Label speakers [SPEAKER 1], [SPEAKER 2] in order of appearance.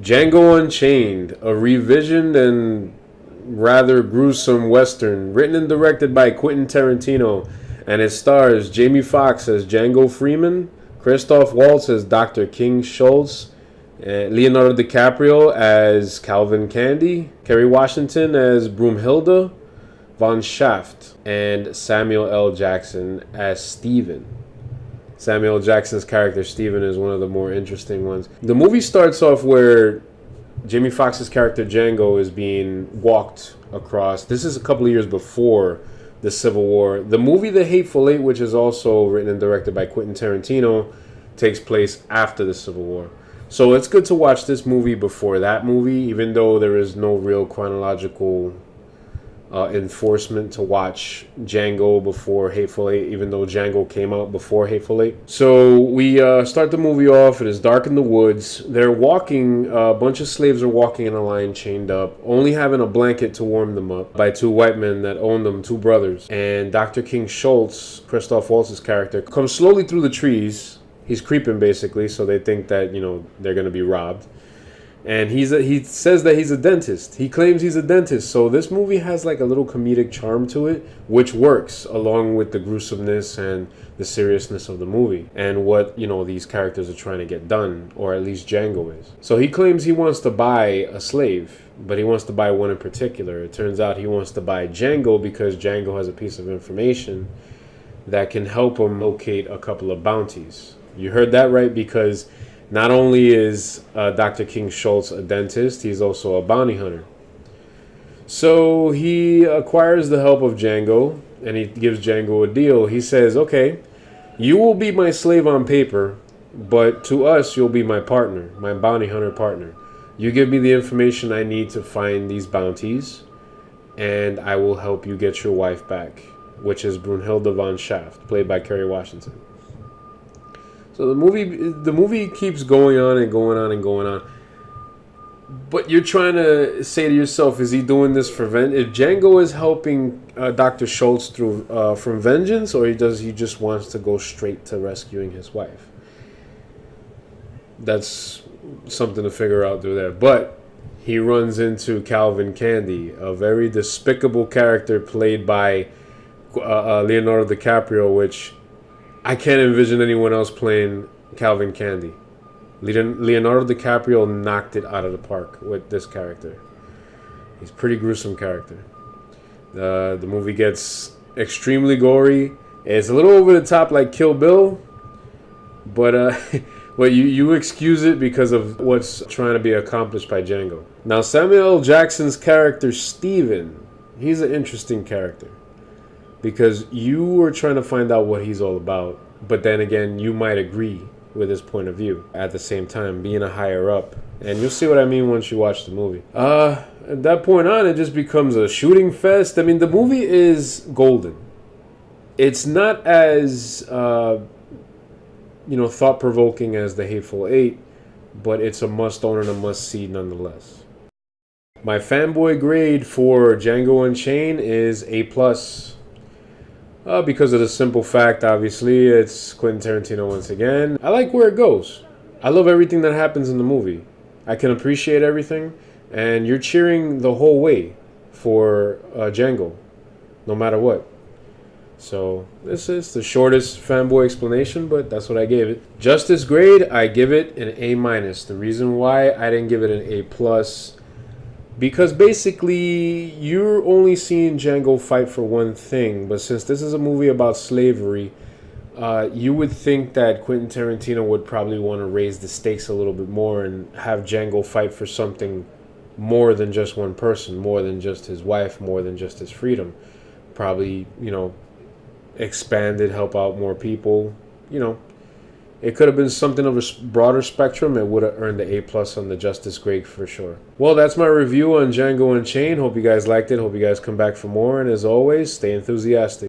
[SPEAKER 1] Django Unchained, a revisioned and rather gruesome western, written and directed by Quentin Tarantino, and it stars Jamie Foxx as Django Freeman, Christoph Waltz as Dr. King Schultz, Leonardo DiCaprio as Calvin Candy, Kerry Washington as Broomhilda von Schaft, and Samuel L. Jackson as Steven. Samuel L. Jackson's character Steven is one of the more interesting ones. The movie starts off where Jamie Foxx's character Django is being walked across. This is a couple of years before the Civil War. The movie The Hateful Eight, which is also written and directed by Quentin Tarantino, takes place after the Civil War. So it's good to watch this movie before that movie, even though there is no real chronological enforcement to watch Django before Hateful Eight, even though Django came out before Hateful Eight. So we start the movie off. It is dark in the woods. They're walking. A bunch of slaves are walking in a line, chained up, only having a blanket to warm them up by two white men that own them, two brothers. And Dr. King Schultz, Christoph Waltz's character, comes slowly through the trees. He's creeping, basically, so they think that, they're going to be robbed. And he says that he's a dentist. He claims he's a dentist. So this movie has like a little comedic charm to it, which works along with the gruesomeness and the seriousness of the movie and what, these characters are trying to get done, or at least Django is. So he claims he wants to buy a slave, but he wants to buy one in particular. It turns out he wants to buy Django because Django has a piece of information that can help him locate a couple of bounties. You heard that right, because not only is Dr. King Schultz a dentist, he's also a bounty hunter. So he acquires the help of Django, and he gives Django a deal. He says, okay, you will be my slave on paper, but to us, you'll be my partner, my bounty hunter partner. You give me the information I need to find these bounties, and I will help you get your wife back, which is Brunhilde von Schaft, played by Kerry Washington. So the movie keeps going on and going on and going on. But you're trying to say to yourself, is he doing this for vengeance? If Django is helping Dr. Schultz through from vengeance, or does he just wants to go straight to rescuing his wife? That's something to figure out through there. But he runs into Calvin Candy, a very despicable character played by Leonardo DiCaprio, which I can't envision anyone else playing Calvin Candy. Leonardo DiCaprio knocked it out of the park with this character. He's a pretty gruesome character. The movie gets extremely gory. It's a little over the top like Kill Bill, but well, you excuse it because of what's trying to be accomplished by Django. Now, Samuel L. Jackson's character Steven, he's an interesting character, because you are trying to find out what he's all about, but then again, you might agree with his point of view at the same time, being a higher up. And you'll see what I mean once you watch the movie. At that point on, it just becomes a shooting fest. I mean, the movie is golden. It's not as, thought-provoking as The Hateful Eight, but it's a must-own and a must-see nonetheless. My fanboy grade for Django Unchained is A+. Because of the simple fact, obviously, it's Quentin Tarantino once again. I like where it goes. I love everything that happens in the movie. I can appreciate everything, and you're cheering the whole way for Django, no matter what. So this is the shortest fanboy explanation, but that's what I gave it. Justice grade, I give it an A-. The reason why I didn't give it an A+, because basically you're only seeing Django fight for one thing, but since this is a movie about slavery, you would think that Quentin Tarantino would probably want to raise the stakes a little bit more and have Django fight for something more than just one person, more than just his wife, more than just his freedom. Probably, expand it, help out more people. It could have been something of a broader spectrum. It would have earned the A+ on the Justice grade for sure. Well, that's my review on Django Unchained. Hope you guys liked it. Hope you guys come back for more. And as always, stay enthusiastic.